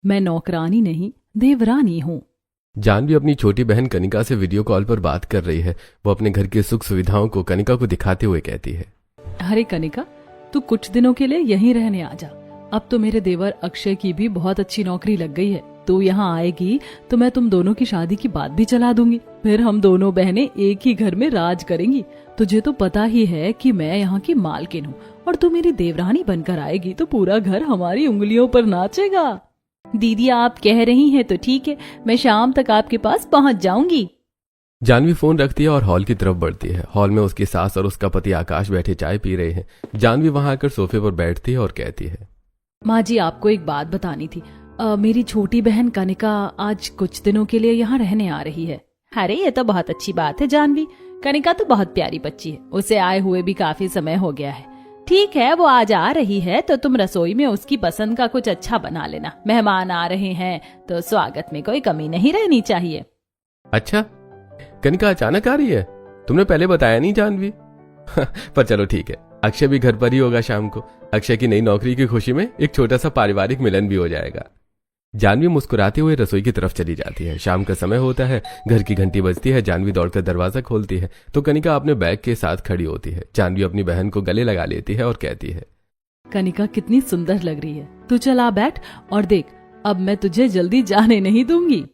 मैं नौकरानी नहीं, देवरानी हूँ। जानवी अपनी छोटी बहन कनिका से वीडियो कॉल पर बात कर रही है। वो अपने घर की सुख सुविधाओं को कनिका को दिखाते हुए कहती है, अरे कनिका, तू कुछ दिनों के लिए यहीं रहने आ जा। अब तो मेरे देवर अक्षय की भी बहुत अच्छी नौकरी लग गई है। तू यहाँ आएगी तो मैं तुम दोनों की शादी की बात भी चला दूंगी। फिर हम दोनों बहनें एक ही घर में राज करेंगी। तुझे तो पता ही है कि मैं यहाँ की मालकिन हूँ, और तू मेरी देवरानी बनकर आएगी तो पूरा घर हमारी उंगलियों पर नाचेगा। दीदी, आप कह रही हैं तो ठीक है, मैं शाम तक आपके पास पहुँच जाऊंगी। जानवी फोन रखती है और हॉल की तरफ बढ़ती है। हॉल में उसकी सास और उसका पति आकाश बैठे चाय पी रहे हैं। जानवी वहां आकर सोफे पर बैठती है और कहती है, माँ जी, आपको एक बात बतानी थी। मेरी छोटी बहन कनिका आज कुछ दिनों के लिए यहाँ रहने आ रही है। अरे ये तो बहुत अच्छी बात है जानवी, कनिका तो बहुत प्यारी बच्ची है। उसे आए हुए भी काफी समय हो गया है। ठीक है, वो आज आ रही है तो तुम रसोई में उसकी पसंद का कुछ अच्छा बना लेना। मेहमान आ रहे हैं तो स्वागत में कोई कमी नहीं रहनी चाहिए। अच्छा, कनिका अचानक आ रही है? तुमने पहले बताया नहीं जानवी। पर चलो ठीक है, अक्षय भी घर पर ही होगा शाम को। अक्षय की नई नौकरी की खुशी में एक छोटा सा पारिवारिक मिलन भी हो जाएगा। जानवी मुस्कुराते हुए रसोई की तरफ चली जाती है। शाम का समय होता है, घर की घंटी बजती है। जानवी दौड़कर दरवाजा खोलती है तो कनिका अपने बैग के साथ खड़ी होती है। जानवी अपनी बहन को गले लगा लेती है और कहती है, कनिका कितनी सुंदर लग रही है। तू चला बैठ और देख, अब मैं तुझे जल्दी जाने नहीं दूंगी।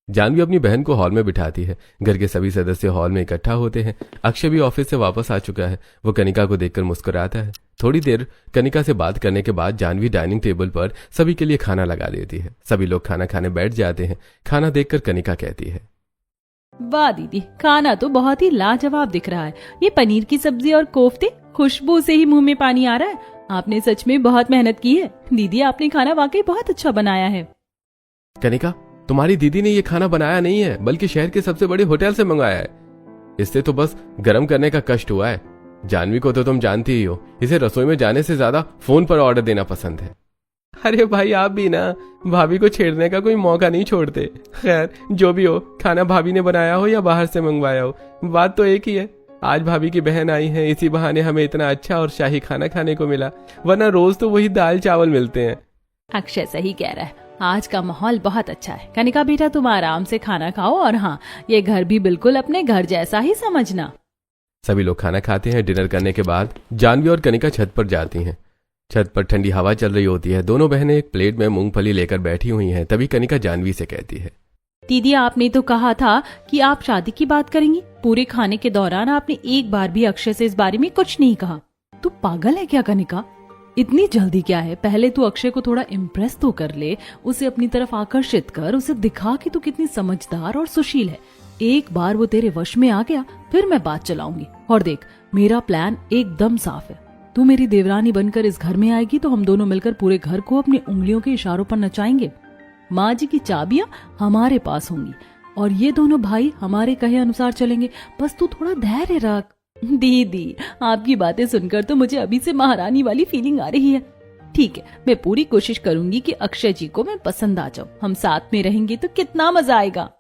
जानवी अपनी बहन को हॉल में बिठाती है। घर के सभी सदस्य हॉल में इकट्ठा होते हैं। अक्षय भी ऑफिस से वापस आ चुका है। वो कनिका को देखकर मुस्कुराता है। थोड़ी देर कनिका से बात करने के बाद जानवी डाइनिंग टेबल पर सभी के लिए खाना लगा देती है। सभी लोग खाना खाने बैठ जाते हैं। खाना देखकर कनिका कहती है, वाह दीदी, खाना तो बहुत ही लाजवाब दिख रहा है। ये पनीर की सब्जी और कोफ्ते, खुशबू से ही मुंह में पानी आ रहा है। आपने सच में बहुत मेहनत की है दीदी, आपने खाना वाकई बहुत अच्छा बनाया है। कनिका, तुम्हारी दीदी ने ये खाना बनाया नहीं है, बल्कि शहर के सबसे बड़े होटल से मंगाया है। इससे तो बस गर्म करने का कष्ट हुआ है। जानवी को तो तुम जानती ही हो, इसे रसोई में जाने से ज्यादा फोन पर ऑर्डर देना पसंद है। अरे भाई, आप भी ना भाभी को छेड़ने का कोई मौका नहीं छोड़ते। खैर, जो भी हो, खाना भाभी ने बनाया हो या बाहर से मंगवाया हो, बात तो एक ही है। आज भाभी की बहन आई है, इसी बहाने हमें इतना अच्छा और शाही खाना खाने को मिला, वरना रोज तो वही दाल चावल मिलते हैं। अक्षय सही कह रहा है, आज का माहौल बहुत अच्छा है। कनिका बेटा, तुम आराम से खाना खाओ, और हाँ, ये घर भी बिल्कुल अपने घर जैसा ही समझना। सभी लोग खाना खाते हैं। डिनर करने के बाद जानवी और कनिका छत पर जाती हैं। छत पर ठंडी हवा चल रही होती है। दोनों बहनें एक प्लेट में मूंगफली लेकर बैठी हुई हैं। तभी कनिका जानवी से कहती है, दीदी, आपने तो कहा था कि आप शादी की बात करेंगी। पूरे खाने के दौरान आपने एक बार भी अक्षय से इस बारे में कुछ नहीं कहा। तू पागल है क्या कनिका? इतनी जल्दी क्या है? पहले तू अक्षय को थोड़ा इम्प्रेस तो कर ले, उसे अपनी तरफ आकर्षित कर, उसे दिखा कि तू कितनी समझदार और सुशील है। एक बार वो तेरे वश में आ गया, फिर मैं बात चलाऊंगी। और देख, मेरा प्लान एकदम साफ है। तू मेरी देवरानी बनकर इस घर में आएगी तो हम दोनों मिलकर पूरे घर को अपनी उंगलियों के इशारों पर नचाएंगे। माँ जी की चाबियां हमारे पास होंगी और ये दोनों भाई हमारे कहे अनुसार चलेंगे। बस तू थोड़ा धैर्य रख। दीदी, आपकी बातें सुनकर तो मुझे अभी से महारानी वाली फीलिंग आ रही है। ठीक है, मैं पूरी कोशिश करूंगी कि अक्षय जी को मैं पसंद आ जाऊं। हम साथ में रहेंगे तो कितना मजा आएगा।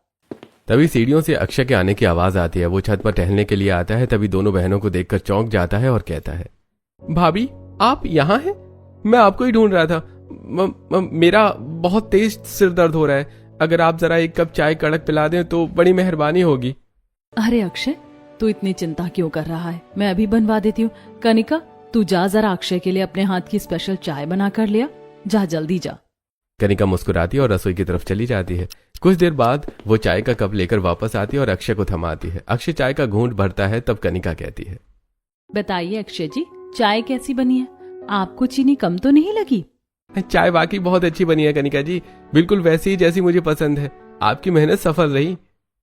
तभी सीढ़ियों से अक्षय के आने की आवाज आती है। वो छत पर टहलने के लिए आता है। तभी दोनों बहनों को देखकर चौंक जाता है और कहता है, भाभी, आप यहाँ हैं? मैं आपको ही ढूंढ रहा था। मेरा बहुत तेज सिर दर्द हो रहा है। अगर आप जरा एक कप चाय कड़क पिला दें तो बड़ी मेहरबानी होगी। अरे अक्षय, तू इतनी चिंता क्यों कर रहा है? मैं अभी बनवा देती हूँ। कनिका, तू जा जरा अक्षय के लिए अपने हाथ की स्पेशल चाय बना कर लिया। जा, जल्दी जा। कनिका मुस्कुराती और रसोई की तरफ चली जाती है। कुछ देर बाद वो चाय का कप लेकर वापस आती है और अक्षय को थमाती है। अक्षय चाय का घूंट भरता है। तब कनिका कहती है, बताइए अक्षय जी, चाय कैसी बनी है? आपको चीनी कम तो नहीं लगी? चाय वाकई बहुत अच्छी बनी है कनिका जी, बिल्कुल वैसी ही जैसी मुझे पसंद है। आपकी मेहनत सफल रही।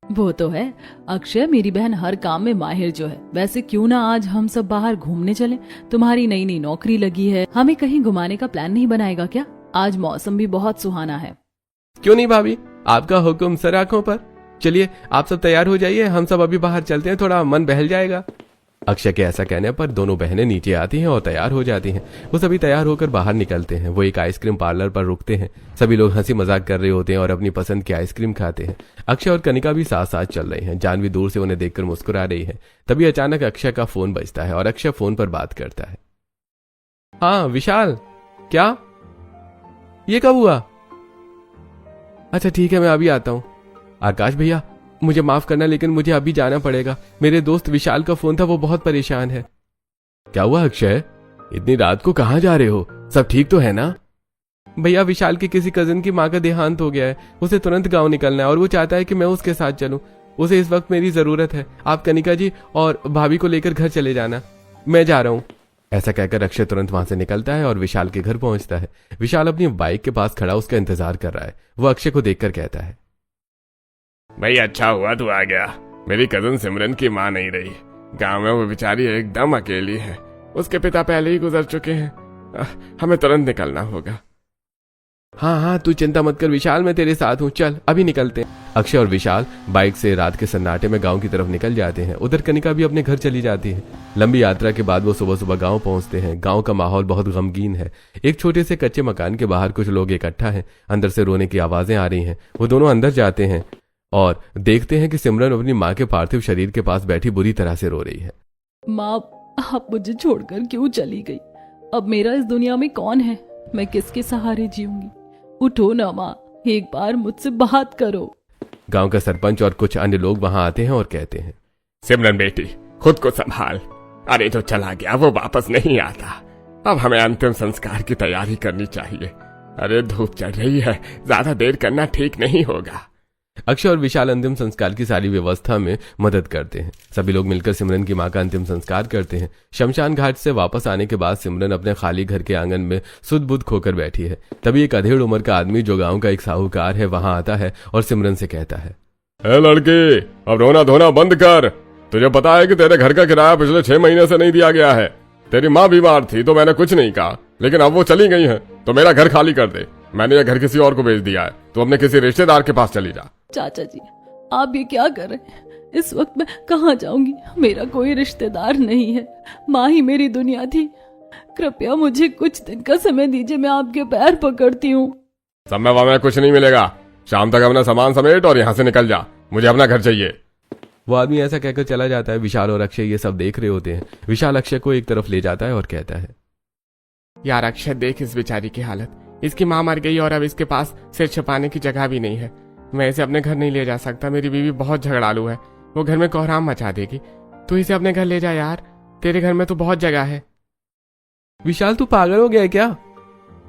वो तो है अक्षय, मेरी बहन हर काम में माहिर जो है। वैसे क्यों ना आज हम सब बाहर घूमने चले? तुम्हारी नई नई नौकरी लगी है, हमें कहीं घुमाने का प्लान नहीं बनाएगा क्या? आज मौसम भी बहुत सुहाना है। क्यों नहीं भाभी, आपका हुक्म सर आंखों पर। चलिए, आप सब तैयार हो जाइए, हम सब अभी बाहर चलते हैं, थोड़ा मन बहल जाएगा। अक्षय के ऐसा कहने पर दोनों बहनें नीचे आती हैं और तैयार हो जाती हैं। वो सभी तैयार होकर बाहर निकलते हैं। वो एक आइसक्रीम पार्लर पर रुकते हैं। सभी लोग हंसी मजाक कर रहे होते हैं और अपनी पसंद की आइसक्रीम खाते हैं। अक्षय और कनिका भी साथ साथ चल रहे हैं। जानवी दूर से उन्हें देखकर मुस्कुरा रही है। तभी अचानक अक्षय का फोन बजता है और अक्षय फोन पर बात करता है। हाँ विशाल, क्या? ये कब हुआ? अच्छा ठीक है, मैं अभी आता हूँ। आकाश भैया मुझे माफ करना, लेकिन मुझे अभी जाना पड़ेगा। मेरे दोस्त विशाल का फोन था, वो बहुत परेशान है। क्या हुआ अक्षय, इतनी रात को कहाँ जा रहे हो? सब ठीक तो है ना? भैया विशाल के किसी कजिन की माँ का देहांत हो गया है, उसे तुरंत गांव निकलना है और वो चाहता है कि मैं उसके साथ चलूं। उसे इस वक्त मेरी जरूरत है। आप कनिका जी और भाभी को लेकर घर चले जाना, मैं जा रहा हूँ। ऐसा कहकर अक्षय तुरंत वहां से निकलता है और विशाल के घर पहुंचता है। विशाल अपनी बाइक के पास खड़ा उसका इंतजार कर रहा है। वो अक्षय को देखकर कहता है, भाई अच्छा हुआ तू आ गया। मेरी कजन सिमरन की माँ नहीं रही, गांव में वो बेचारी एकदम अकेली है। उसके पिता पहले ही गुजर चुके हैं। हमें तुरंत निकलना होगा। हाँ हाँ तू चिंता मत कर विशाल, मैं तेरे साथ हूँ, चल अभी निकलते हैं। अक्षय और विशाल बाइक से रात के सन्नाटे में गांव की तरफ निकल जाते हैं। उधर कनिका भी अपने घर चली जाती है। लंबी यात्रा के बाद वो सुबह सुबह गांव पहुंचते हैं। गांव का माहौल बहुत गमगीन है। एक छोटे से कच्चे मकान के बाहर कुछ लोग इकट्ठा हैं। अंदर से रोने की आवाजें आ रही हैं। वो दोनों अंदर जाते हैं और देखते हैं कि सिमरन अपनी माँ के पार्थिव शरीर के पास बैठी बुरी तरह से रो रही है। माँ, आप मुझे छोड़कर क्यों चली गई? अब मेरा इस दुनिया में कौन है? मैं किसके सहारे जीऊंगी? उठो ना माँ, एक बार मुझसे बात करो। गांव का सरपंच और कुछ अन्य लोग वहां आते हैं और कहते हैं, सिमरन बेटी खुद को संभाल। अरे जो चला गया वो वापस नहीं आता। अब हमें अंतिम संस्कार की तैयारी करनी चाहिए। अरे धूप चढ़ रही है, ज्यादा देर करना ठीक नहीं होगा। अक्षय और विशाल अंतिम संस्कार की सारी व्यवस्था में मदद करते हैं। सभी लोग मिलकर सिमरन की मां का अंतिम संस्कार करते हैं। शमशान घाट से वापस आने के बाद सिमरन अपने खाली घर के आंगन में सुध बुध खोकर बैठी है। तभी एक अधेड़ उम्र का आदमी जो गांव का एक साहूकार है वहां आता है और सिमरन से कहता है, ए लड़की, अब रोना धोना बंद कर। तुझे पता है कि तेरे घर का किराया पिछले 6 महीने से नहीं दिया गया है। तेरी माँ बीमार थी तो मैंने कुछ नहीं कहा, लेकिन अब वो चली गई है तो मेरा घर खाली कर दे। मैंने ये घर किसी और को बेच दिया है, तो अपने किसी रिश्तेदार के पास चली जा। चाचा जी, आप ये क्या कर रहे हैं? इस वक्त मैं कहाँ जाऊंगी? मेरा कोई रिश्तेदार नहीं है, माँ ही मेरी दुनिया थी। कृपया मुझे कुछ दिन का समय दीजिए, मैं आपके पैर पकड़ती हूँ। समय वह कुछ नहीं मिलेगा। शाम तक अपना सामान समेट और यहाँ से निकल जा, मुझे अपना घर चाहिए। वो आदमी ऐसा कहकर चला जाता है। विशाल और अक्षय ये सब देख रहे होते हैं। विशाल अक्षय को एक तरफ ले जाता है और कहता है, यार अक्षय देख इस बेचारी की हालत। इसकी माँ मर गई और अब इसके पास सिर छुपाने की जगह भी नहीं है। मैं इसे अपने घर नहीं ले जा सकता, मेरी बीवी बहुत झगड़ालू है, वो घर में कोहराम मचा देगी। तू इसे अपने घर ले जा यार, तेरे घर में तो बहुत जगह है। विशाल तू पागल हो गया है क्या?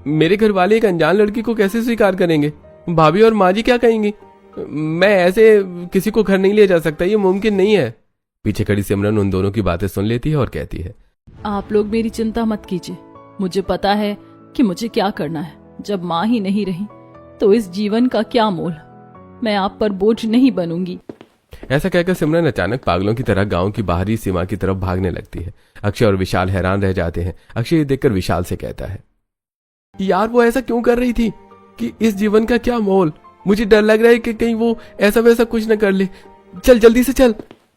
मेरे घर वाले एक अनजान लड़की को कैसे स्वीकार करेंगे? भाभी और माँ जी क्या कहेंगी? मैं ऐसे किसी को घर नहीं ले जा सकता, ये मुमकिन नहीं है। पीछे खड़ी सिमरन उन दोनों की बातें सुन लेती है और कहती है, आप लोग मेरी चिंता मत कीजिए, मुझे पता है कि मुझे क्या करना है। जब माँ ही नहीं रही तो इस जीवन का क्या मोल? मैं आप पर बोझ नहीं बनूंगी। ऐसा कहकर सिमरन अचानक पागलों की तरह गांव की बाहरी सीमा की तरफ भागने लगती है। अक्षय और विशाल हैरान रह जाते हैं। अक्षय ये देखकर विशाल से कहता है, यार वो ऐसा क्यों कर रही थी कि इस जीवन का क्या मोल? मुझे डर लग रहा है कि कहीं वो ऐसा वैसा कुछ न कर ले। चल जल्दी से चल।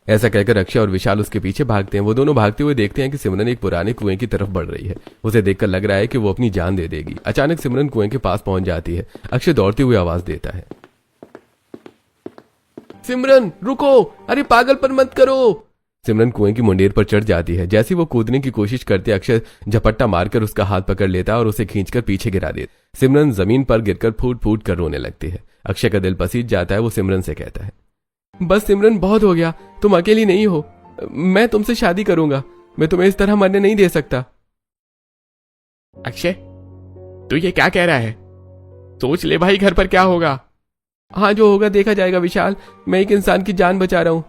ऐसा कहकर अक्षय और विशाल उसके पीछे भागते हैं। वो दोनों भागते हुए देखते हैं कि सिमरन एक पुराने कुएं की तरफ बढ़ रही है। उसे देखकर लग रहा है कि वो अपनी जान दे देगी। अचानक सिमरन कुएं के पास पहुंच जाती है। अक्षय दौड़ते हुए आवाज देता है, सिमरन रुको, अरे पागलपन मत करो। सिमरन कुएं की मुंडेर पर चढ़ जाती है। जैसे वो कूदने की कोशिश करती है, अक्षय झपट्टा मारकर उसका हाथ पकड़ लेता है और उसे खींचकर पीछे गिरा देता। सिमरन जमीन पर गिरकर फूट फूट कर रोने लगती है। अक्षय का दिल पसीज जाता है। वो सिमरन से कहता है, बस सिमरन बहुत हो गया, तुम अकेली नहीं हो, मैं तुमसे शादी करूंगा। मैं तुम्हें इस तरह मरने नहीं दे सकता। अक्षय तू ये क्या कह रहा है? सोच ले भाई, घर पर क्या होगा? हाँ जो होगा देखा जाएगा विशाल, मैं एक इंसान की जान बचा रहा हूं।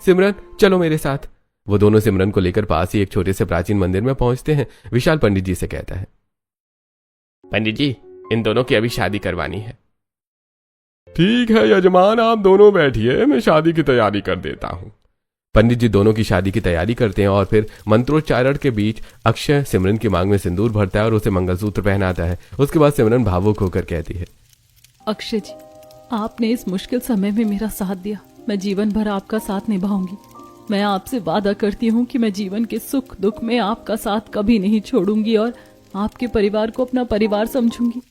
सिमरन चलो मेरे साथ। वो दोनों सिमरन को लेकर पास ही एक छोटे से प्राचीन मंदिर में पहुंचते हैं। विशाल पंडित जी से कहता है, पंडित जी इन दोनों की अभी शादी करवानी है। ठीक है यजमान, आप दोनों बैठिए, मैं शादी की तैयारी कर देता हूँ। पंडित जी दोनों की शादी की तैयारी करते हैं और फिर मंत्रोच्चारण के बीच अक्षय सिमरन की मांग में सिंदूर भरता है और उसे मंगलसूत्र पहनाता है। उसके बाद सिमरन भावुक होकर कहती है, अक्षय जी, आपने इस मुश्किल समय में मेरा साथ दिया, मैं जीवन भर आपका साथ निभाऊंगी। मैं आपसे वादा करती हूँ कि मैं जीवन के सुख दुख में आपका साथ कभी नहीं छोड़ूंगी और आपके परिवार को अपना परिवार समझूंगी।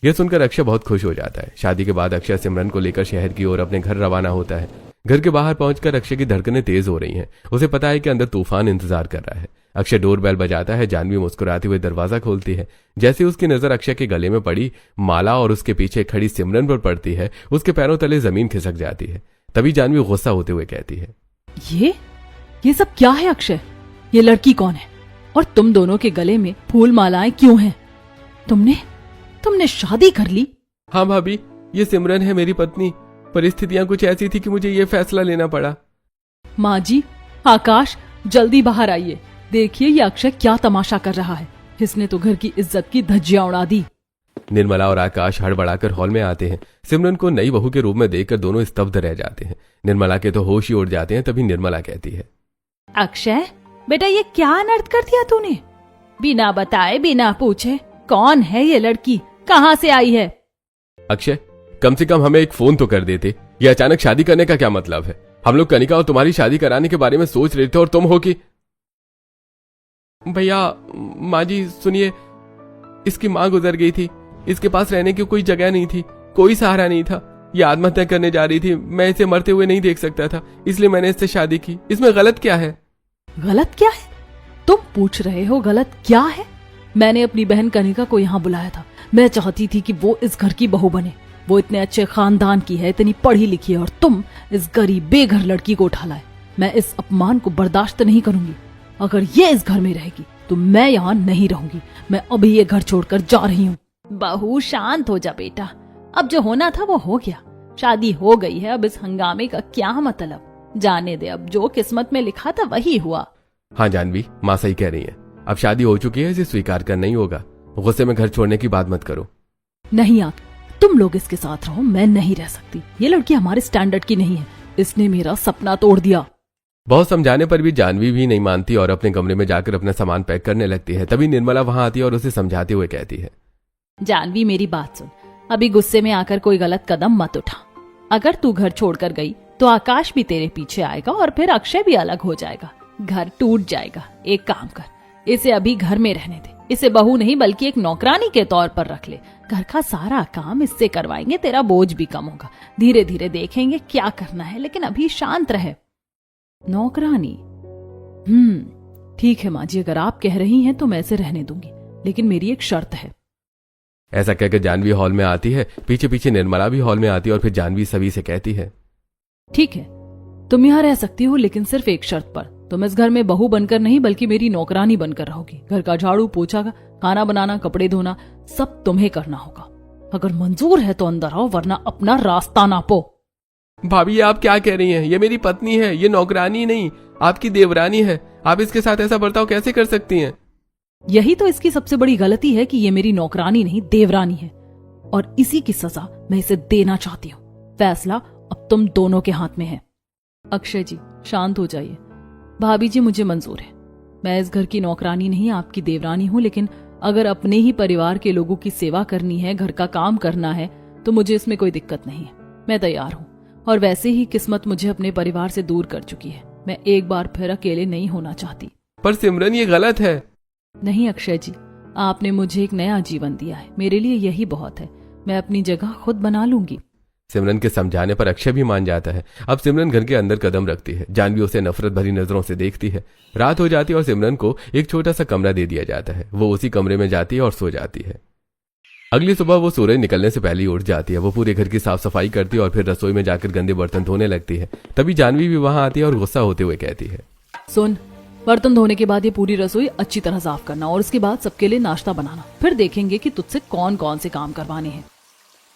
यह सुनकर अक्षय बहुत खुश हो जाता है। शादी के बाद अक्षय सिमरन को लेकर शहर की ओर अपने घर रवाना होता है। घर के बाहर पहुंचकर अक्षय की धड़कनें तेज हो रही हैं। उसे पता है कि अंदर तूफान इंतजार कर रहा है। अक्षय डोरबेल बजाता है। जानवी मुस्कुराते हुए दरवाजा खोलती है। जैसे उसकी नजर अक्षय के गले में पड़ी माला और उसके पीछे खड़ी सिमरन पर पड़ती है, उसके पैरों तले जमीन खिसक जाती है। तभी जानवी गुस्सा होते हुए कहती है, ये सब क्या है अक्षय? ये लड़की कौन है? और तुम दोनों के गले में फूल मालाएं क्यों हैं? तुमने शादी कर ली? हाँ भाभी, ये सिमरन है मेरी पत्नी। परिस्थितियां कुछ ऐसी थी कि मुझे ये फैसला लेना पड़ा। माँ जी, आकाश, जल्दी बाहर आइए। देखिए ये अक्षय क्या तमाशा कर रहा है। इसने तो घर की इज्जत की धज्जियां उड़ा दी। निर्मला और आकाश हड़बड़ाकर हॉल में आते हैं। सिमरन को नई बहू के रूप में देखकर दोनों स्तब्ध रह जाते हैं। निर्मला के तो होश ही उड़ जाते हैं। तभी निर्मला कहती है, अक्षय बेटा, ये क्या अनर्थ कर दिया तूने? बिना बताए बिना पूछे कौन है ये लड़की? कहाँ से आई है? अक्षय, कम से कम हमें एक फोन तो कर देते। ये अचानक शादी करने का क्या मतलब है? हम लोग कनिका और तुम्हारी शादी कराने के बारे में सोच रहे थे और तुम हो कि। भैया, माँ जी सुनिए, इसकी माँ गुजर गई थी। इसके पास रहने की कोई जगह नहीं थी, कोई सहारा नहीं था। ये आत्महत्या करने जा रही थी। मैं इसे मरते हुए नहीं देख सकता था, इसलिए मैंने इससे शादी की। इसमें गलत क्या है? गलत क्या है? तुम पूछ रहे हो गलत क्या है? मैंने अपनी बहन कनिका को यहाँ बुलाया था। मैं चाहती थी कि वो इस घर की बहू बने। वो इतने अच्छे खानदान की है, इतनी पढ़ी लिखी है, और तुम इस गरीब बेघर लड़की को उठा लाए। मैं इस अपमान को बर्दाश्त नहीं करूंगी। अगर ये इस घर में रहेगी तो मैं यहाँ नहीं रहूंगी। मैं अभी ये घर छोड़कर जा रही हूँ। बहू, शांत हो जा बेटा। अब जो होना था वो हो गया। शादी हो गई है, अब इस हंगामे का क्या मतलब? जाने दे, अब जो किस्मत में लिखा था वही हुआ। हाँ जानवी, माँ सही कह रही है। अब शादी हो चुकी है, इसे स्वीकार करना ही होगा। गुस्से में घर छोड़ने की बात मत करो। नहीं आके, तुम लोग इसके साथ रहो, मैं नहीं रह सकती। ये लड़की हमारे स्टैंडर्ड की नहीं है। इसने मेरा सपना तोड़ दिया। बहुत समझाने पर भी जानवी भी नहीं मानती और अपने कमरे में जाकर अपना सामान पैक करने लगती है। तभी निर्मला वहां आती है और उसे समझाते हुए कहती है, जानवी मेरी बात सुन। अभी गुस्से में आकर कोई गलत कदम मत उठा। अगर तू घर छोड़कर गई तो आकाश भी तेरे पीछे आएगा और फिर अक्षय भी अलग हो जाएगा। घर टूट जाएगा। एक काम कर, इसे अभी घर में रहने दे। इसे बहू नहीं बल्कि एक नौकरानी के तौर पर रख ले। घर का सारा काम इससे करवाएंगे, तेरा बोझ भी कम होगा। धीरे धीरे देखेंगे क्या करना है, लेकिन अभी शांत रहे। नौकरानी? ठीक है माँ जी, अगर आप कह रही हैं तो मैं इसे रहने दूंगी, लेकिन मेरी एक शर्त है। ऐसा कहकर जानवी हॉल में आती है। पीछे पीछे निर्मला भी हॉल में आती है और फिर जानवी सभी से कहती है, ठीक है, तुम यहाँ रह सकती हो, लेकिन सिर्फ एक शर्त पर। तुम इस घर में बहू बनकर नहीं बल्कि मेरी नौकरानी बनकर रहोगी। घर का झाड़ू पोछा, खाना बनाना, कपड़े धोना सब तुम्हें करना होगा। अगर मंजूर है तो अंदर आओ, वरना अपना रास्ता नापो। भाभी ये आप क्या कह रही हैं? ये मेरी पत्नी है, ये नौकरानी नहीं, आपकी देवरानी है। आप इसके साथ ऐसा बर्ताव कैसे कर सकती हैं? यही तो इसकी सबसे बड़ी गलती है कि ये मेरी नौकरानी नहीं देवरानी है, और इसी की सजा मैं इसे देना चाहती हूँ। फैसला अब तुम दोनों के हाथ में है। अक्षय जी, शांत हो जाइए। भाभी जी, मुझे मंजूर है। मैं इस घर की नौकरानी नहीं, आपकी देवरानी हूँ, लेकिन अगर अपने ही परिवार के लोगों की सेवा करनी है, घर का काम करना है, तो मुझे इसमें कोई दिक्कत नहीं है। मैं तैयार हूँ। और वैसे ही किस्मत मुझे अपने परिवार से दूर कर चुकी है। मैं एक बार फिर अकेले नहीं होना चाहती। पर सिमरन, ये गलत है। नहीं अक्षय जी, आपने मुझे एक नया जीवन दिया है। मेरे लिए यही बहुत है। मैं अपनी जगह खुद बना लूंगी। सिमरन के समझाने पर अक्षय भी मान जाता है। अब सिमरन घर के अंदर कदम रखती है। जानवी उसे नफरत भरी नजरों से देखती है। रात हो जाती है और सिमरन को एक छोटा सा कमरा दे दिया जाता है। वो उसी कमरे में जाती है और सो जाती है। अगली सुबह वो सूरज निकलने से पहले ही उठ जाती है। वो पूरे घर की साफ सफाई करती है और फिर रसोई में जाकर गंदे बर्तन धोने लगती है। तभी जानवी भी वहां आती है और गुस्सा होते हुए कहती है, सुन, बर्तन धोने के बाद ये पूरी रसोई अच्छी तरह साफ करना, और उसके बाद सबके लिए नाश्ता बनाना। फिर देखेंगे कि तुझसे कौन कौन से काम करवाने हैं।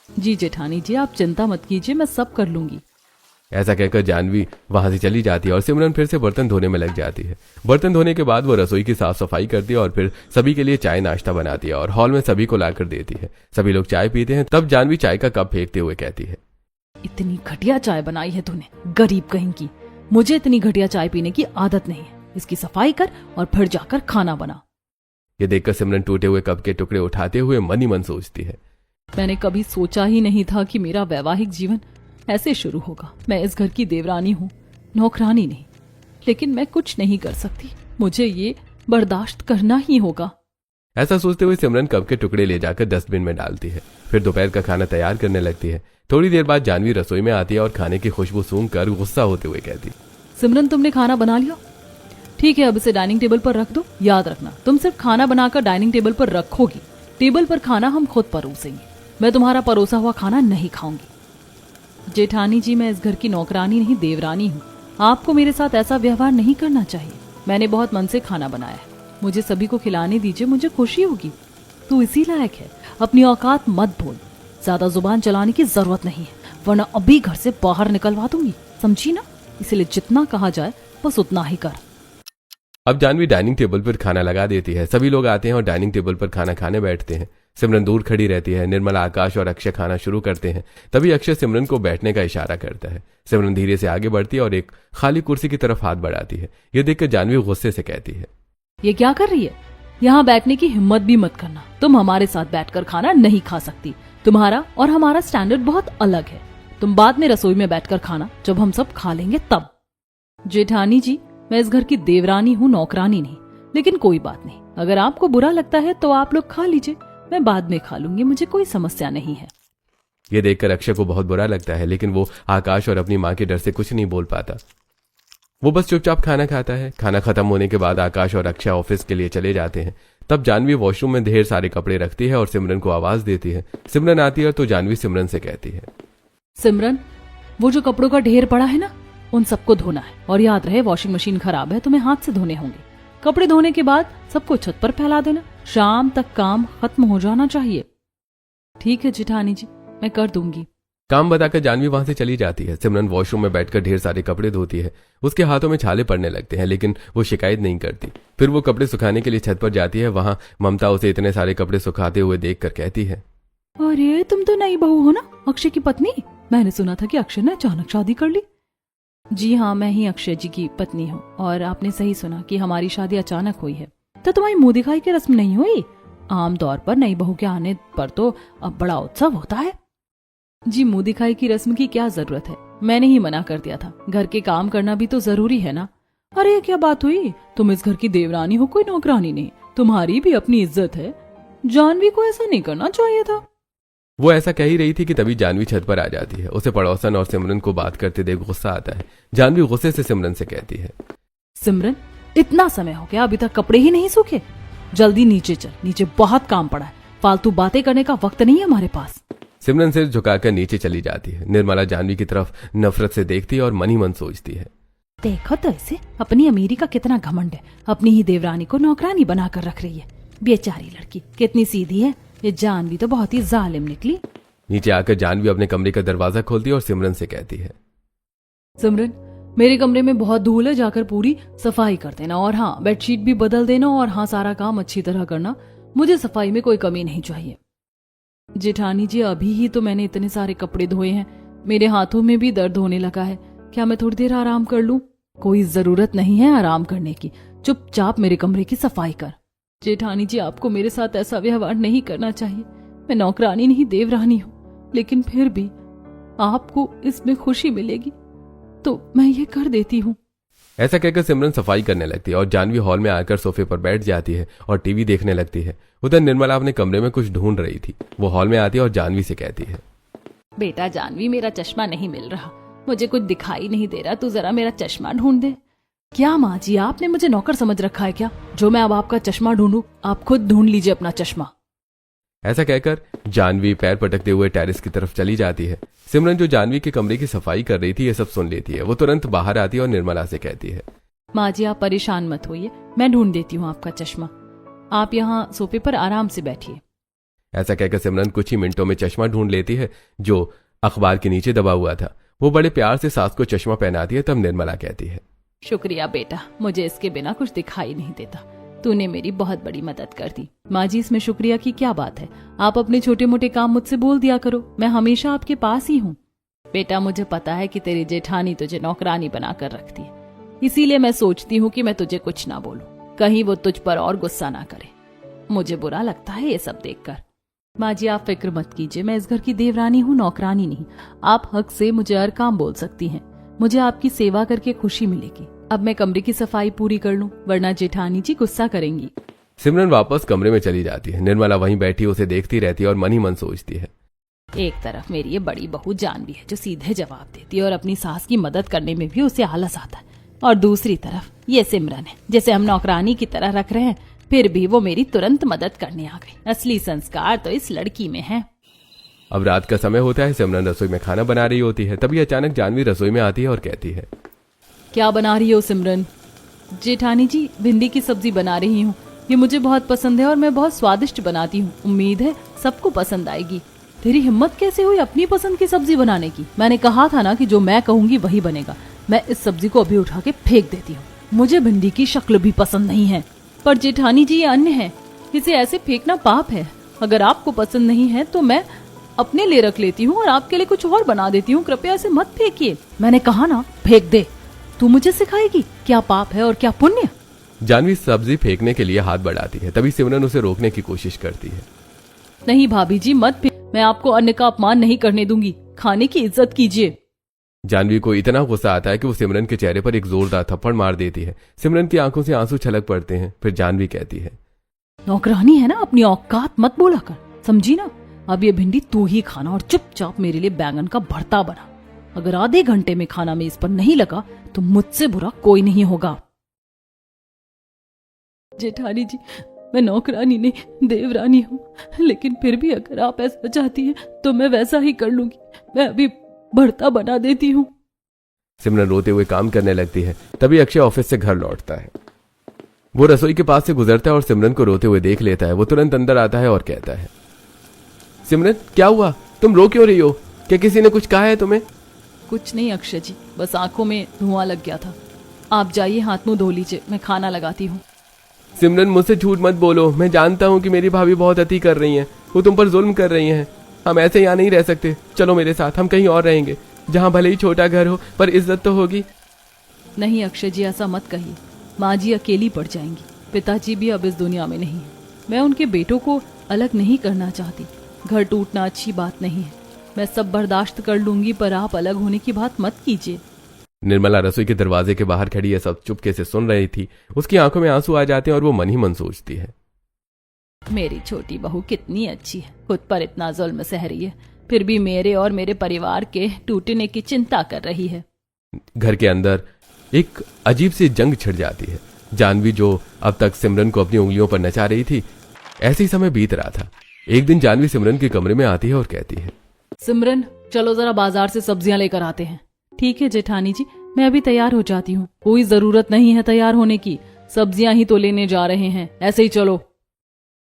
जी जेठानी जी, आप चिंता मत कीजिए, मैं सब कर लूंगी। ऐसा कहकर जानवी वहां से चली जाती है और सिमरन फिर से बर्तन धोने में लग जाती है। बर्तन धोने के बाद वो रसोई की साफ सफाई करती है और फिर सभी के लिए चाय नाश्ता बनाती है और हॉल में सभी को लाकर देती है। सभी लोग चाय पीते हैं। तब जानवी चाय का कप फेंकते हुए कहती है, इतनी घटिया चाय बनाई है तूने, गरीब कहीं की। मुझे इतनी घटिया चाय पीने की आदत नहीं है। इसकी सफाई कर और फिर जाकर खाना बना। ये देखकर सिमरन टूटे हुए कप के टुकड़े उठाते हुए मन ही मन सोचती है, मैंने कभी सोचा ही नहीं था कि मेरा वैवाहिक जीवन ऐसे शुरू होगा। मैं इस घर की देवरानी हूँ, नौकरानी नहीं, लेकिन मैं कुछ नहीं कर सकती। मुझे ये बर्दाश्त करना ही होगा। ऐसा सोचते हुए सिमरन कप के टुकड़े ले जाकर डस्टबिन में डालती है। फिर दोपहर का खाना तैयार करने लगती है। थोड़ी देर बाद जानवी रसोई में आती है और खाने की खुशबू सूंघकर गुस्सा होते हुए कहती, सिमरन तुमने खाना बना लिया? ठीक है, अब इसे डाइनिंग टेबल पर रख दो। याद रखना, तुम सिर्फ खाना बनाकर डाइनिंग टेबल पर रखोगी। टेबल पर खाना हम खुद परोसेंगे। मैं तुम्हारा परोसा हुआ खाना नहीं खाऊंगी। जेठानी जी, मैं इस घर की नौकरानी नहीं, देवरानी हूँ। आपको मेरे साथ ऐसा व्यवहार नहीं करना चाहिए। मैंने बहुत मन से खाना बनाया है, मुझे सभी को खिलाने दीजिए, मुझे खुशी होगी। तू इसी लायक है, अपनी औकात मत भूल। ज्यादा जुबान चलाने की जरूरत नहीं है, वरना अभी घर से बाहर निकलवा दूंगी, समझी ना? इसलिए जितना कहा जाए बस उतना ही कर। अब जानवी डाइनिंग टेबल पर खाना लगा देती है। सभी लोग आते हैं और डाइनिंग टेबल पर खाना खाने बैठते हैं। सिमरन दूर खड़ी रहती है। निर्मला, आकाश और अक्षय खाना शुरू करते हैं। तभी अक्षय सिमरन को बैठने का इशारा करता है। सिमरन धीरे से आगे बढ़ती है और एक खाली कुर्सी की तरफ हाथ बढ़ाती है। यह देखकर जानवी गुस्से से कहती है, ये क्या कर रही है? यहाँ बैठने की हिम्मत भी मत करना। तुम हमारे साथ बैठकर खाना नहीं खा सकती। तुम्हारा और हमारा स्टैंडर्ड बहुत अलग है। तुम बाद में रसोई में बैठकर खाना, जब हम सब खा लेंगे तब। जेठानी जी, मैं इस घर की देवरानी हूँ, नौकरानी नहीं। लेकिन कोई बात नहीं, अगर आपको बुरा लगता है तो आप लोग खा लीजिए, मैं बाद में खा लूंगी, मुझे कोई समस्या नहीं है। यह देखकर अक्षय को बहुत बुरा लगता है, लेकिन वो आकाश और अपनी माँ के डर से कुछ नहीं बोल पाता। वो बस चुपचाप खाना खाता है। खाना खत्म होने के बाद आकाश और अक्षय ऑफिस के लिए चले जाते हैं। तब जानवी वॉशरूम में ढेर सारे कपड़े रखती है और सिमरन को आवाज देती है। सिमरन आती है तो जानवी सिमरन से कहती है, सिमरन, वो जो कपड़ों का ढेर पड़ा है ना, उन सबको धोना है। और याद रहे, वॉशिंग मशीन खराब है, तुम्हें हाथ से धोने होंगे। कपड़े धोने के बाद सबको छत पर फैला देना। शाम तक काम खत्म हो जाना चाहिए। ठीक है जेठानी जी, मैं कर दूंगी। काम बताकर जानवी वहां से चली जाती है। सिमरन वॉशरूम में बैठकर ढेर सारे कपड़े धोती है। उसके हाथों में छाले पड़ने लगते हैं, लेकिन वो शिकायत नहीं करती। फिर वो कपड़े सुखाने के लिए छत पर जाती है। वहां ममता उसे इतने सारे कपड़े सुखाते हुए देखकर कहती है, अरे तुम तो नई बहू हो ना, अक्षय की पत्नी? मैंने सुना था कि अक्षय ने अचानक शादी कर ली। जी हाँ, मैं ही अक्षय जी की पत्नी हूँ। और आपने सही सुना कि हमारी शादी अचानक हुई है। तो तुम्हारी मुंह दिखाई की रस्म नहीं हुई? आमतौर पर नई बहू के आने पर तो अब बड़ा उत्सव होता है। जी, मुंह दिखाई की रस्म की क्या जरूरत है? मैंने ही मना कर दिया था। घर के काम करना भी तो जरूरी है ना। अरे ये क्या बात हुई? तुम इस घर की देवरानी हो, कोई नौकरानी नहीं। तुम्हारी भी अपनी इज्जत है। जानवी को ऐसा नहीं करना चाहिए था। वो ऐसा कह ही रही थी कि तभी जानवी छत पर आ जाती है। उसे पड़ोसन और सिमरन को बात करते देख गुस्सा आता है। जानवी गुस्से से सिमरन से कहती है, सिमरन, इतना समय हो गया, अभी तक कपड़े ही नहीं सूखे। जल्दी नीचे चल, नीचे बहुत काम पड़ा है। फालतू बातें करने का वक्त नहीं है हमारे पास। सिमरन सिर झुकाकर नीचे चली जाती है। निर्मला जानवी की तरफ नफरत से देखती है और मन ही मन सोचती है, देखो तो इसे, अपनी अमीरी का कितना घमंड है। अपनी ही देवरानी को नौकरानी बनाकर रख रही है। बेचारी लड़की कितनी सीधी है। ये जानवी तो बहुत ही जालिम निकली। नीचे आकर जानवी अपने कमरे का दरवाजा खोलती है और सिमरन से कहती है, सिमरन, मेरे कमरे में बहुत धूल है, जाकर पूरी सफाई कर देना। और हाँ, बेडशीट भी बदल देना। और हाँ, सारा काम अच्छी तरह करना। मुझे सफाई में कोई कमी नहीं चाहिए। जेठानी जी, अभी ही तो मैंने इतने सारे कपड़े धोए हैं, मेरे हाथों में भी दर्द होने लगा है। क्या मैं थोड़ी देर आराम कर लूं? कोई जरूरत नहीं है आराम करने की। चुपचाप मेरे कमरे की सफाई कर। जेठानी जी, आपको मेरे साथ ऐसा व्यवहार नहीं करना चाहिए। मैं नौकरानी नहीं, देवरानी हूँ। लेकिन फिर भी आपको इसमें खुशी मिलेगी तो मैं ये कर देती हूँ। ऐसा कहकर सिमरन सफाई करने लगती है और जानवी हॉल में आकर सोफे पर बैठ जाती है और टीवी देखने लगती है। उधर निर्मला अपने कमरे में कुछ ढूंढ रही थी। वो हॉल में आती है और जानवी से कहती है, बेटा जानवी, मेरा चश्मा नहीं मिल रहा, मुझे कुछ दिखाई नहीं दे रहा, तू जरा मेरा चश्मा ढूंढ दे। क्या माँ जी, आपने मुझे नौकर समझ रखा है क्या, जो मैं अब आपका चश्मा ढूंढूं? आप खुद ढूंढ लीजिए अपना चश्मा। ऐसा कहकर जानवी पैर पटकते हुए टेरेस की तरफ चली जाती है। सिमरन, जो जानवी के कमरे की सफाई कर रही थी, ये सब सुन लेती है। वो तुरंत बाहर आती है और निर्मला से कहती है, माँ जी, आप परेशान मत होइए, मैं ढूंढ देती हूँ आपका चश्मा। आप यहाँ सोफे पर आराम से बैठिए। ऐसा कहकर सिमरन कुछ ही मिनटों में चश्मा ढूंढ लेती है जो अखबार के नीचे दबा हुआ था। वो बड़े प्यार से सास को चश्मा पहनाती है। तब निर्मला कहती है, शुक्रिया बेटा, मुझे इसके बिना कुछ दिखाई नहीं देता। तूने मेरी बहुत बड़ी मदद कर दी। माँ जी, इसमें शुक्रिया की क्या बात है? आप अपने छोटे मोटे काम मुझसे बोल दिया करो, मैं हमेशा आपके पास ही हूँ। बेटा, मुझे पता है कि तेरी जेठानी तुझे नौकरानी बनाकर रखती है, इसीलिए मैं सोचती हूँ कि मैं तुझे कुछ ना बोलूं, कहीं वो तुझ पर और गुस्सा ना करे। मुझे बुरा लगता है ये सब देखकर। माँ जी, आप फिक्र मत कीजिए, मैं इस घर की देवरानी हूँ, नौकरानी नहीं। आप हक से मुझे हर काम बोल सकती हैं। मुझे आपकी सेवा करके खुशी मिलेगी। अब मैं कमरे की सफाई पूरी कर लूं, वरना जेठानी जी गुस्सा करेंगी। सिमरन वापस कमरे में चली जाती है। निर्मला वहीं बैठी उसे देखती रहती है और मन ही मन सोचती है। एक तरफ मेरी ये बड़ी बहू जानवी है जो सीधे जवाब देती है और अपनी सास की मदद करने में भी उसे आलस आता है, और दूसरी तरफ ये सिमरन है जिसे हम नौकरानी की तरह रख रहे हैं, फिर भी वो मेरी तुरंत मदद करने आ गई। असली संस्कार तो इस लड़की में है। अब रात का समय होता है। सिमरन रसोई में खाना बना रही होती है। तभी अचानक जानवी रसोई में आती है और कहती है, क्या बना रही हो सिमरन? जेठानी जी, भिंडी की सब्जी बना रही हूँ। ये मुझे बहुत पसंद है और मैं बहुत स्वादिष्ट बनाती हूँ। उम्मीद है सबको पसंद आएगी। तेरी हिम्मत कैसे हुई अपनी पसंद की सब्जी बनाने की? मैंने कहा था ना कि जो मैं कहूंगी वही बनेगा। मैं इस सब्जी को अभी उठा के फेंक देती हूँ। मुझे भिंडी की शक्ल भी पसंद नहीं है। पर जेठानी जी, ये अन्न है, इसे ऐसे फेंकना पाप है। अगर आपको पसंद नहीं है तो मैं अपने लिए रख लेती हूँ और आपके लिए कुछ और बना देती हूँ। कृपया इसे मत फेंकिए। मैंने कहा ना, फेंक दे। तू मुझे सिखाएगी क्या पाप है और क्या पुण्य? जानवी सब्जी फेंकने के लिए हाथ बढ़ाती है। तभी सिमरन उसे रोकने की कोशिश करती है। नहीं भाभी जी, मत फेंक। मैं आपको अन्न का अपमान नहीं करने दूंगी। खाने की इज्जत कीजिए। जानवी को इतना गुस्सा आता है कि वो सिमरन के चेहरे पर एक जोरदार थप्पड़ मार देती है। सिमरन की आंखों से आंसू छलक पड़ते हैं। फिर जानवी कहती है, नौकरानी है ना, अपनी औकात मत बोला कर, समझी ना? अब ये भिंडी तू ही खाना और चुपचाप मेरे लिए बैंगन का भरता बना। अगर आधे घंटे में खाना में इस पर नहीं लगा तो मुझसे बुरा कोई नहीं होगा। जेठानी जी, मैं नौकरानी नहीं देवरानी हूँ, लेकिन फिर भी अगर आप ऐसा चाहती हैं तो मैं वैसा ही कर लूंगी। मैं अभी भरता बना देती हूँ। सिमरन रोते हुए काम करने लगती है। तभी अक्षय ऑफिस से घर लौटता है। वो रसोई के पास से गुजरता है और सिमरन को रोते हुए देख लेता है। वो तुरंत अंदर आता है और कहता है, सिमरन क्या हुआ? तुम रो क्यों रही हो? क्या किसी ने कुछ कहा है तुम्हें? कुछ नहीं अक्षय जी, बस आंखों में धुआं लग गया था। आप जाइए, हाथ मुंह धो लीजिए, मैं खाना लगाती हूँ। सिमरन मुझसे झूठ मत बोलो। मैं जानता हूँ कि मेरी भाभी बहुत अति कर रही हैं। वो तुम पर जुल्म कर रही हैं। हम ऐसे यहाँ नहीं रह सकते। चलो मेरे साथ, हम कहीं और रहेंगे जहाँ भले ही छोटा घर हो पर इज्जत तो होगी। नहीं अक्षय जी, ऐसा मत कहिए। माँ जी अकेली पड़ जाएंगी। पिताजी भी अब इस दुनिया में नहीं है। मैं उनके बेटों को अलग नहीं करना चाहती। घर टूटना अच्छी बात नहीं है। मैं सब बर्दाश्त कर लूंगी, पर आप अलग होने की बात मत कीजिए। निर्मला रसोई के दरवाजे के बाहर खड़ी है, सब चुपके से सुन रही थी। उसकी आंखों में आंसू आ जाते हैं और वो मन ही मन सोचती है, मेरी छोटी बहू कितनी अच्छी है, खुद पर इतना जुल्म सह रही है, फिर भी मेरे और मेरे परिवार के टूटने की चिंता कर रही है। घर के अंदर एक अजीब सी जंग छिड़ जाती है। जानवी जो अब तक सिमरन को अपनी उंगलियों पर नचा रही थी, ऐसे ही समय बीत रहा था। एक दिन जानवी सिमरन के कमरे में आती है और कहती है, सिमरन चलो जरा बाजार से सब्जियां लेकर आते हैं। ठीक है जेठानी जी, मैं अभी तैयार हो जाती हूँ। कोई जरूरत नहीं है तैयार होने की, सब्जियां ही तो लेने जा रहे हैं, ऐसे ही चलो।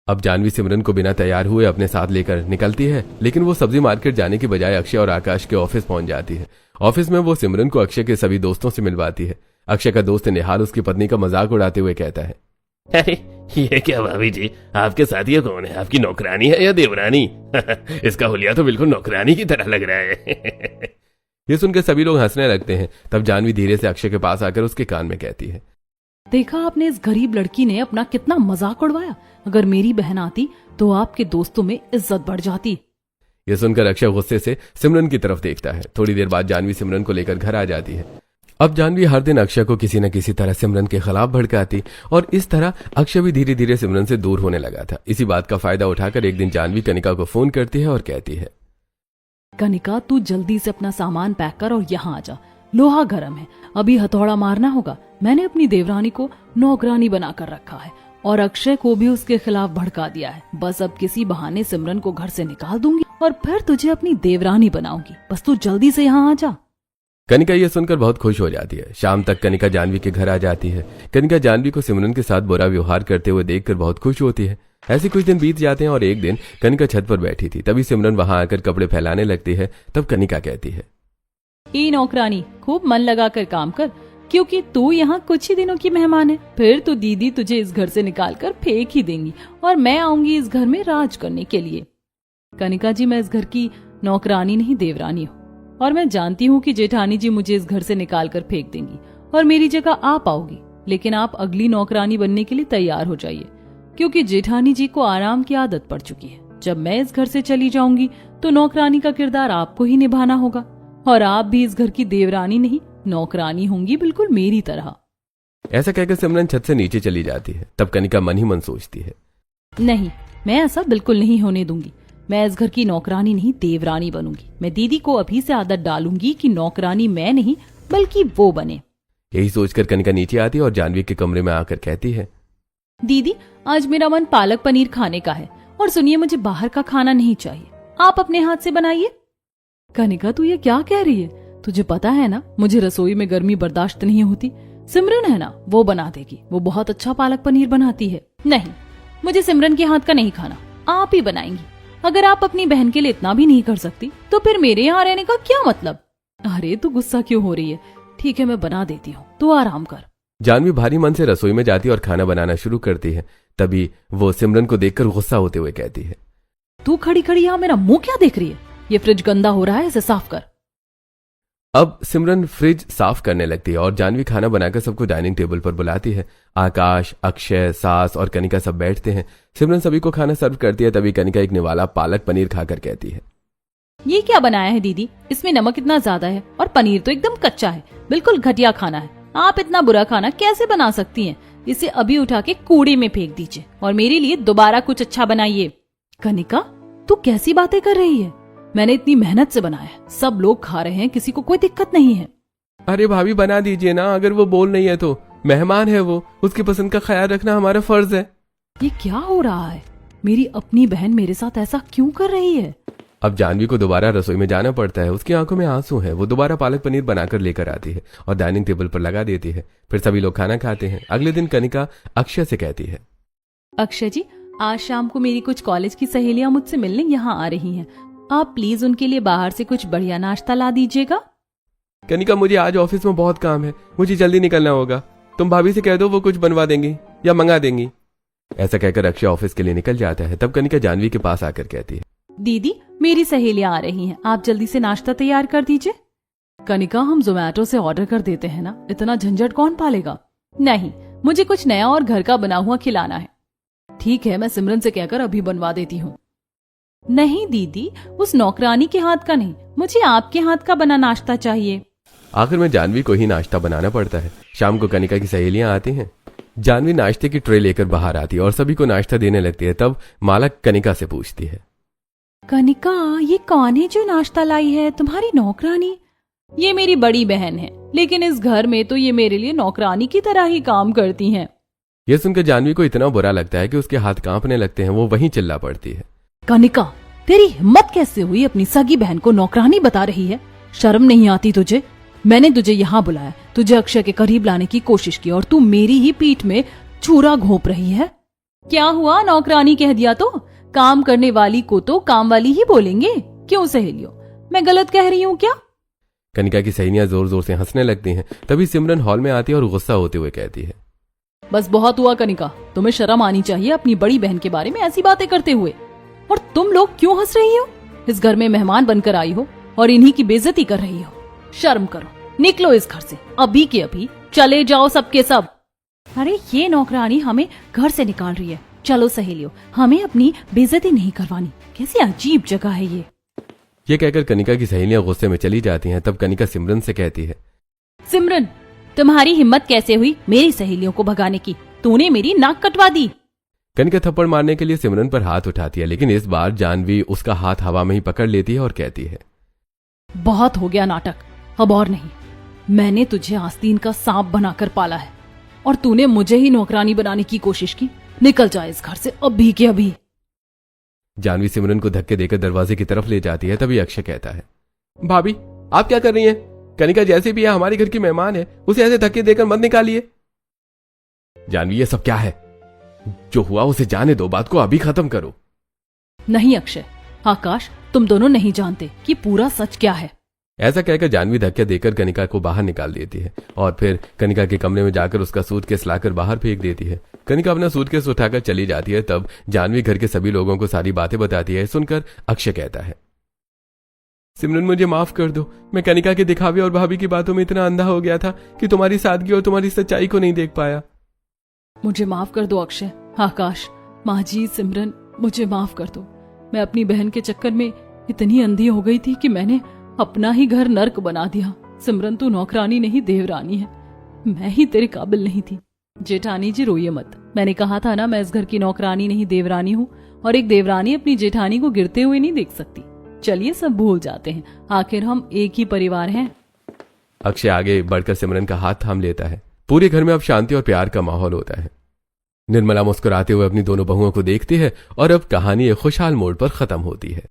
अब जानवी सिमरन को बिना तैयार हुए अपने साथ लेकर निकलती है, लेकिन वो सब्जी मार्केट जाने की बजाय अक्षय और आकाश के ऑफिस पहुंच जाती है। ऑफिस में वो सिमरन को अक्षय के सभी दोस्तों से मिलवाती है। अक्षय का दोस्त निहाल उसकी पत्नी का मजाक उड़ाते हुए कहता है, अरे ये क्या भाभी जी, आपके साथ ये कौन है? आपकी नौकरानी है या देवरानी? इसका हुलिया तो बिल्कुल नौकरानी की तरह लग रहा है। ये सुनकर सभी लोग हंसने लगते हैं। तब जानवी धीरे से अक्षय के पास आकर उसके कान में कहती है, देखा आपने, इस गरीब लड़की ने अपना कितना मजाक उड़वाया। अगर मेरी बहन आती तो आपके दोस्तों में इज्जत बढ़ जाती। ये सुनकर अक्षय गुस्से से सिमरन की तरफ देखता है। थोड़ी देर बाद जानवी सिमरन को लेकर घर आ जाती है। अब जानवी हर दिन अक्षय को किसी न किसी तरह सिमरन के खिलाफ भड़काती और इस तरह अक्षय भी धीरे धीरे सिमरन से दूर होने लगा था। इसी बात का फायदा उठाकर एक दिन जानवी कनिका को फोन करती है और कहती है, कनिका तू जल्दी से अपना सामान पैक कर और यहाँ आ जा। लोहा गर्म है, अभी हथौड़ा मारना होगा। मैंने अपनी देवरानी को नौकरानी बनाकर रखा है और अक्षय को भी उसके खिलाफ भड़का दिया है। बस अब किसी बहाने सिमरन को घर से निकाल दूंगी और फिर तुझे अपनी देवरानी बनाऊंगी। बस तू जल्दी से यहाँ आ जा। कनिका ये सुनकर बहुत खुश हो जाती है। शाम तक कनिका जानवी के घर आ जाती है। कनिका जानवी को सिमरन के साथ बुरा व्यवहार करते हुए देखकर बहुत खुश होती है। ऐसे कुछ दिन बीत जाते हैं और एक दिन कनिका छत पर बैठी थी। तभी सिमरन वहां आकर कपड़े फैलाने लगती है। तब कनिका कहती है, ए नौकरानी, खूब मन लगाकर काम कर, क्योंकि तू यहाँ कुछ ही दिनों की मेहमान है। फिर तो दीदी तुझे इस घर से निकाल कर फेंक ही देंगी और मैं आऊंगी इस घर में राज करने के लिए। कनिका जी, मैं इस घर की नौकरानी नहीं देवरानी हूँ और मैं जानती हूँ कि जेठानी जी मुझे इस घर से निकाल कर फेंक देंगी और मेरी जगह आप आओगी। लेकिन आप अगली नौकरानी बनने के लिए तैयार हो जाइए, क्योंकि जेठानी जी को आराम की आदत पड़ चुकी है। जब मैं इस घर से चली जाऊंगी तो नौकरानी का किरदार आपको ही निभाना होगा और आप भी इस घर की देवरानी नहीं नौकरानी होंगी, बिल्कुल मेरी तरह। ऐसा कहकर सिमरन छत से नीचे चली जाती है। तब कनिका मन ही मन सोचती है, नहीं, मैं ऐसा बिल्कुल नहीं होने दूंगी। मैं इस घर की नौकरानी नहीं, देवरानी बनूंगी। मैं दीदी को अभी से आदत डालूंगी कि नौकरानी मैं नहीं बल्कि वो बने। यही सोचकर कनिका नीचे आती है और जानवी के कमरे में आकर कहती है, दीदी, आज मेरा मन पालक पनीर खाने का है और सुनिए, मुझे बाहर का खाना नहीं चाहिए, आप अपने हाथ से बनाइए। कनिका, तू ये क्या कह रही है? तुझे पता है ना, मुझे रसोई में गर्मी बर्दाश्त नहीं होती। सिमरन है ना, वो बना देगी। वो बहुत अच्छा पालक पनीर बनाती है। नहीं, मुझे सिमरन के हाथ का नहीं खाना, आप ही बनाएंगी। अगर आप अपनी बहन के लिए इतना भी नहीं कर सकती तो फिर मेरे यहाँ रहने का क्या मतलब? अरे तू गुस्सा क्यों हो रही है? ठीक है, मैं बना देती हूँ, तू आराम कर। जानवी भारी मन से रसोई में जाती है और खाना बनाना शुरू करती है। तभी वो सिमरन को देखकर गुस्सा होते हुए कहती है, तू खड़ी खड़ी यहाँ मेरा मुंह क्या देख रही है? ये फ्रिज गंदा हो रहा है, इसे साफ कर। अब सिमरन फ्रिज साफ करने लगती है और जानवी खाना बनाकर सबको डाइनिंग टेबल पर बुलाती है। आकाश, अक्षय, सास और कनिका सब बैठते हैं। सिमरन सभी को खाना सर्व करती है। तभी कनिका एक निवाला पालक पनीर खाकर कहती है, ये क्या बनाया है दीदी? इसमें नमक इतना ज्यादा है और पनीर तो एकदम कच्चा है। बिल्कुल घटिया खाना है। आप इतना बुरा खाना कैसे बना सकती हैं? इसे अभी उठा के कूड़े में फेंक दीजिए और मेरे लिए दोबारा कुछ अच्छा बनाइए। कनिका, तू कैसी बातें कर रही है? मैंने इतनी मेहनत से बनाया है, सब लोग खा रहे हैं, किसी को कोई दिक्कत नहीं है। अरे भाभी, बना दीजिए ना। अगर वो बोल नहीं है तो मेहमान है वो, उसकी पसंद का ख्याल रखना हमारा फर्ज है। ये क्या हो रहा है? मेरी अपनी बहन मेरे साथ ऐसा क्यों कर रही है? अब जानवी को दोबारा रसोई में जाना पड़ता है। उसकी आंखों में आंसू है। वो दोबारा पालक पनीर बनाकर लेकर आती है और डाइनिंग टेबल पर लगा देती है। फिर सभी लोग खाना खाते हैं। अगले दिन कनिका अक्षय से कहती है, अक्षय जी, आज शाम को मेरी कुछ कॉलेज की सहेलियां मुझसे मिलने यहाँ आ रही हैं। आप प्लीज उनके लिए बाहर से कुछ बढ़िया नाश्ता ला दीजिएगा। कनिका, मुझे आज ऑफिस में बहुत काम है, मुझे जल्दी निकलना होगा। तुम भाभी से कह दो, वो कुछ बनवा देंगी या मंगा देंगी। ऐसा कहकर अक्षय ऑफिस के लिए निकल जाता है। तब कनिका जानवी के पास आकर कहती है, दीदी, मेरी सहेलियां आ रही हैं, आप जल्दी से नाश्ता तैयार कर दीजिए। कनिका, हम जोमेटो से ऑर्डर कर देते हैं ना, इतना झंझट कौन पालेगा? नहीं, मुझे कुछ नया और घर का बना हुआ खिलाना है। ठीक है, मैं सिमरन से कहकर अभी बनवा देती हूँ। नहीं दीदी, उस नौकरानी के हाथ का नहीं, मुझे आपके हाथ का बना नाश्ता चाहिए। आखिर में जानवी को ही नाश्ता बनाना पड़ता है। शाम को कनिका की सहेलियां आती हैं। जानवी नाश्ते की ट्रे लेकर बाहर आती है और सभी को नाश्ता देने लगती है। तब माला कनिका से पूछती है, कनिका, ये कौन है जो नाश्ता लाई है? तुम्हारी नौकरानी? ये मेरी बड़ी बहन है, लेकिन इस घर में तो ये मेरे लिए नौकरानी की तरह ही काम करती हैं। यह सुनकर जानवी को इतना बुरा लगता है कि उसके हाथ कांपने लगते हैं। वो वहीं चिल्ला पड़ती है, कनिका, तेरी हिम्मत कैसे हुई अपनी सगी बहन को नौकरानी बता रही है? शर्म नहीं आती तुझे? मैंने तुझे यहाँ बुलाया, तुझे अक्षय के करीब लाने की कोशिश की और तू मेरी ही पीठ में छुरा घोंप रही है। क्या हुआ, नौकरानी कह दिया तो? काम करने वाली को तो काम वाली ही बोलेंगे। क्यों सहेलियों, मैं गलत कह रही हूँ क्या? कनिका की सहेलियां जोर जोर से हंसने लगती हैं। तभी सिमरन हॉल में आती है और गुस्सा होते हुए कहती है, बस बहुत हुआ कनिका, तुम्हें शर्म आनी चाहिए अपनी बड़ी बहन के बारे में ऐसी बातें करते हुए। और तुम लोग क्यों हंस रही हो? इस घर में मेहमान बनकर आई हो और इन्हीं की बेइज्जती कर रही हो। शर्म करो, निकलो इस घर से अभी के अभी, चले जाओ सबके सब। अरे ये नौकरानी हमें घर से निकाल रही है। चलो सहेलियों, हमें अपनी बेइज्जती नहीं करवानी। कैसी अजीब जगह है ये। ये कहकर कनिका की सहेलियां गुस्से में चली जाती हैं। तब कनिका सिमरन से कहती है, सिमरन, तुम्हारी हिम्मत कैसे हुई मेरी सहेलियों को भगाने की? तूने मेरी नाक कटवा दी। कनिका थप्पड़ मारने के लिए सिमरन पर हाथ उठाती है, लेकिन इस बार जानवी उसका हाथ हवा में ही पकड़ लेती है और कहती है, बहुत हो गया नाटक, अब और नहीं। मैंने तुझे आस्तीन का सांप बनाकर पाला है और तूने मुझे ही नौकरानी बनाने की कोशिश की। निकल जा इस घर से अभी के अभी। जानवी सिमरन को धक्के देकर दरवाजे की तरफ ले जाती है। तभी अक्षय कहता है, भाभी, आप क्या कर रही हैं? कनिका जैसे भी है हमारे घर की मेहमान है, उसे ऐसे धक्के देकर मत निकालिए। जानवी, ये सब क्या है? जो हुआ उसे जाने दो, बात को अभी खत्म करो। नहीं अक्षय, आकाश, तुम दोनों नहीं जानते कि पूरा सच क्या है। ऐसा कहकर जानवी धक्के देकर कनिका को बाहर निकाल देती है और फिर कनिका के कमरे में जाकर उसका सूटकेस लाकर बाहर फेंक देती है। कनिका अपना सूटकेस उठाकर चली जाती है। तब जानवी घर के सभी लोगों को सारी बातें बताती है। सुनकर अक्षय कहता है, सिमरन, मुझे माफ कर दो। मैं कनिका के दिखावे और भाभी की बातों में इतना अंधा हो गया था कि तुम्हारी सादगी और तुम्हारी सच्चाई को नहीं देख पाया। मुझे माफ कर दो अक्षय, आकाश, माँ जी, सिमरन, मुझे माफ कर दो। मैं अपनी बहन के चक्कर में इतनी अंधी हो गई थी कि मैंने अपना ही घर नर्क बना दिया। सिमरन, तू नौकरानी नहीं देवरानी है। मैं ही तेरे काबिल नहीं थी। जेठानी जी रोइए मत, मैंने कहा था ना मैं इस घर की नौकरानी नहीं देवरानी हूँ, और एक देवरानी अपनी जेठानी को गिरते हुए नहीं देख सकती। चलिए सब भूल जाते हैं, आखिर हम एक ही परिवार हैं। अक्षय आगे बढ़कर सिमरन का हाथ थाम लेता है। पूरे घर में अब शांति और प्यार का माहौल होता है। निर्मला मुस्कुराते हुए अपनी दोनों बहुओं को देखती है और अब कहानी एक खुशहाल मोड़ पर खत्म होती है।